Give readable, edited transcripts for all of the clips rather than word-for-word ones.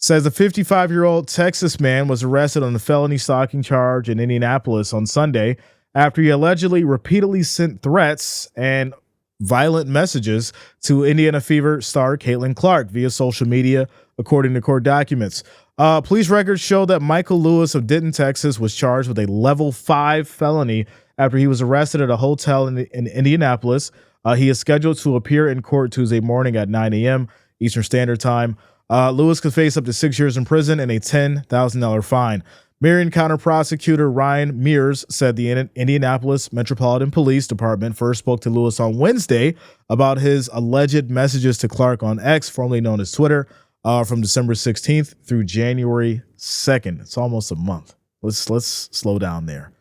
Says a 55-year-old Texas man was arrested on a felony stalking charge in Indianapolis on Sunday after he allegedly repeatedly sent threats and violent messages to Indiana Fever star Caitlin Clark via social media, according to court documents. Police records show that Michael Lewis of Denton, Texas, was charged with a level 5 felony after he was arrested at a hotel in Indianapolis. He is scheduled to appear in court Tuesday morning at 9 a.m. Eastern Standard Time. Lewis could face up to 6 years in prison and a $10,000 fine. Marion County Prosecutor Ryan Mears said the Indianapolis Metropolitan Police Department first spoke to Lewis on Wednesday about his alleged messages to Clark on X, formerly known as Twitter, from December 16th through January 2nd. It's almost a month. Let's slow down there.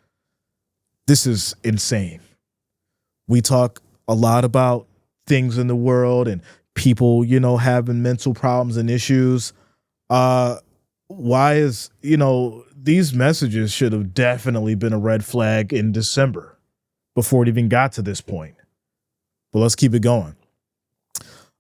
This is insane. We talk a lot about things in the world and people, having mental problems and issues. Why is, these messages should have definitely been a red flag in December before it even got to this point. But let's keep it going.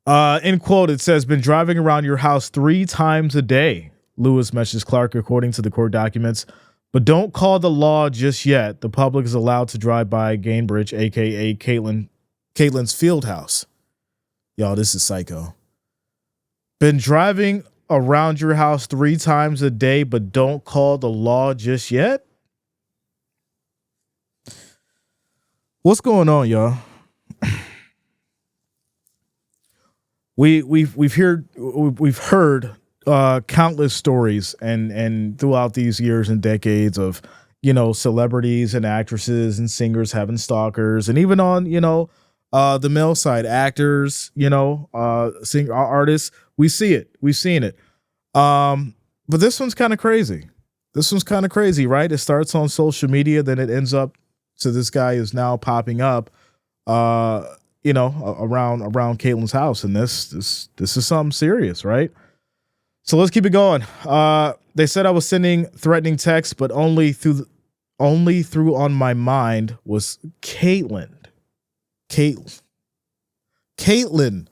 In quote, it says, been driving around your house 3 times a day, Lewis messaged Clark, according to the court documents. But don't call the law just yet. The public is allowed to drive by Gainbridge, a.k.a. Caitlin's field house. Y'all, this is psycho. Been driving around your house 3 times a day, but don't call the law just yet? What's going on, y'all? We've heard countless stories and throughout these years and decades of celebrities and actresses and singers having stalkers, and even on the male side, actors, singer artists. We've seen it. But this one's kind of crazy. Right? It starts on social media, then it ends up to this guy who's now popping up, around Caitlin's house. And this is something serious, right? So let's keep it going. They said I was sending threatening texts, but only through on my mind was Caitlin. Caitlin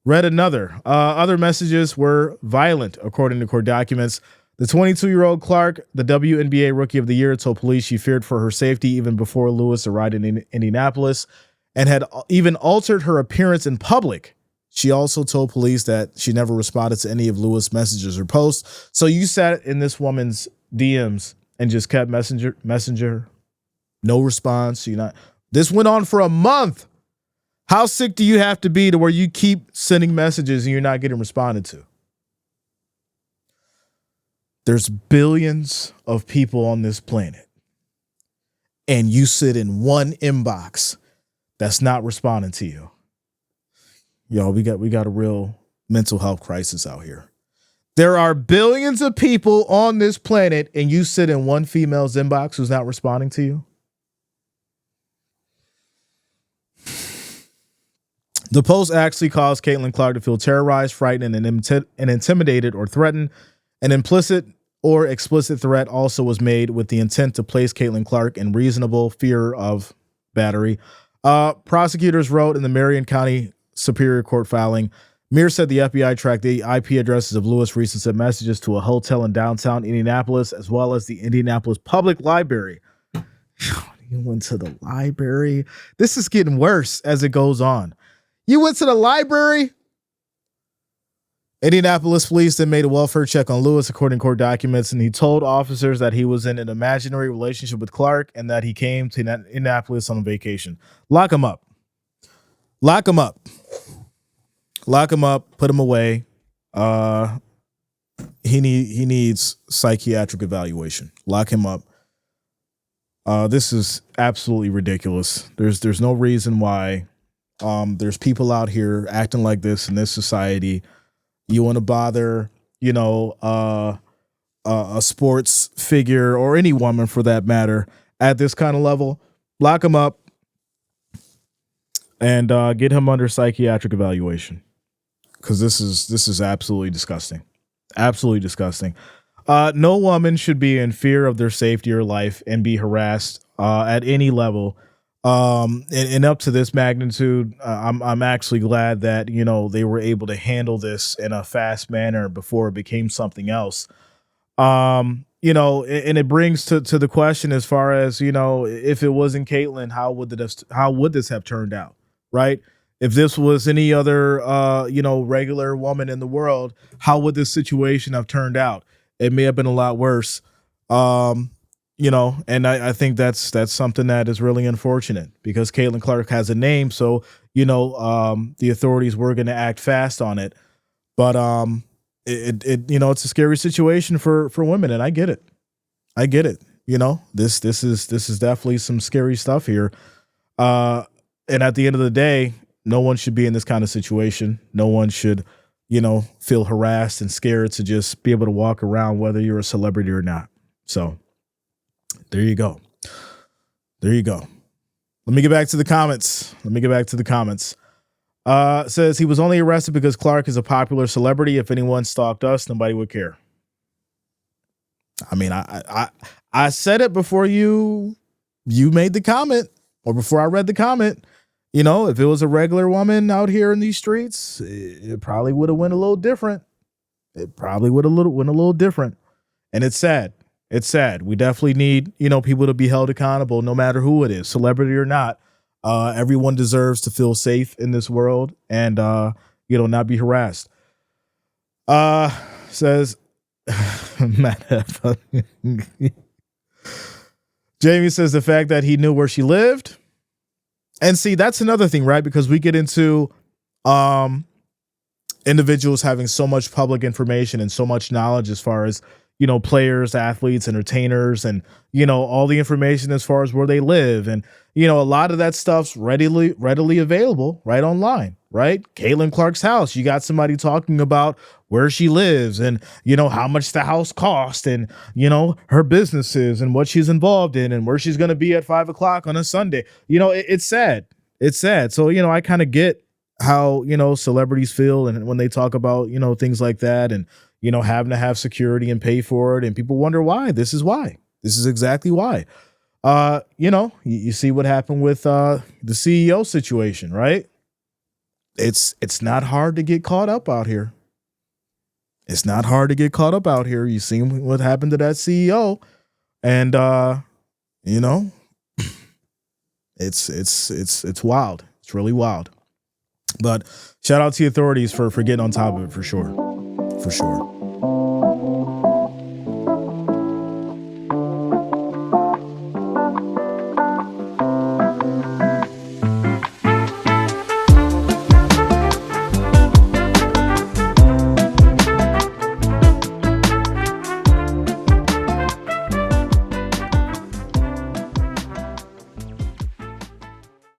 read another. Other messages were violent, according to court documents. The 22-year-old Clark, the WNBA Rookie of the Year, told police she feared for her safety even before Lewis arrived in Indianapolis and had even altered her appearance in public. She also told police that she never responded to any of Lewis' messages or posts. So you sat in this woman's DMs and just kept messenger, no response. This went on for a month. How sick do you have to be to where you keep sending messages and you're not getting responded to? There's billions of people on this planet, and you sit in one inbox that's not responding to you. Yo, we got a real mental health crisis out here. There are billions of people on this planet, and you sit in one female's inbox who's not responding to you. The post actually caused Caitlin Clark to feel terrorized, frightened, and intimidated or threatened. An implicit or explicit threat also was made with the intent to place Caitlin Clark in reasonable fear of battery. Prosecutors wrote in the Marion County Superior Court filing, Mears said the FBI tracked the IP addresses of Lewis' recent sent messages to a hotel in downtown Indianapolis, as well as the Indianapolis Public Library. You went to the library? This is getting worse as it goes on. You went to the library? Indianapolis police then made a welfare check on Lewis, according to court documents, and he told officers that he was in an imaginary relationship with Clark and that he came to Indianapolis on vacation. Lock him up. Lock him up. Lock him up. Put him away. He needs psychiatric evaluation. Lock him up. This is absolutely ridiculous. There's no reason why there's people out here acting like this in this society. You want to bother, a sports figure or any woman for that matter at this kind of level, lock him up and get him under psychiatric evaluation, because this is absolutely disgusting. Absolutely disgusting. No woman should be in fear of their safety or life and be harassed at any level And up to this magnitude, I'm actually glad that they were able to handle this in a fast manner before it became something else. And it brings to the question as far as if it wasn't Caitlyn, how would this have turned out, right? If this was any other regular woman in the world, how would this situation have turned out? It may have been a lot worse. And I think that's something that is really unfortunate because Caitlin Clark has a name, so the authorities were going to act fast on it. But it's a scary situation for women, and I get it. I get it. This is definitely some scary stuff here. And at the end of the day, no one should be in this kind of situation. No one should, feel harassed and scared to just be able to walk around, whether you're a celebrity or not. So there you go. There you go. Let me get back to the comments. Says he was only arrested because Clark is a popular celebrity. If anyone stalked us, nobody would care. I mean, I said it before you made the comment or before I read the comment. If it was a regular woman out here in these streets, it probably would have went a little different. Went a little different. And it's sad. It's sad. We definitely need, people to be held accountable no matter who it is, celebrity or not. Everyone deserves to feel safe in this world and, not be harassed. Says Jamie says the fact that he knew where she lived. And see, that's another thing, right? Because we get into individuals having so much public information and so much knowledge as far as, players, athletes, entertainers, and, all the information as far as where they live. And, a lot of that stuff's readily available right online, right? Caitlin Clark's house. You got somebody talking about where she lives and, how much the house cost and, her businesses and what she's involved in and where she's going to be at 5:00 on a Sunday. It's sad. It's sad. So, I kind of get how, celebrities feel and when they talk about, things like that and, having to have security and pay for it. And people wonder why. This is why. This is exactly why. You see what happened with the CEO situation, right? It's not hard to get caught up out here. It's not hard to get caught up out here. You see what happened to that CEO, and it's wild. It's really wild. But shout out to the authorities for getting on top of it for sure. For sure.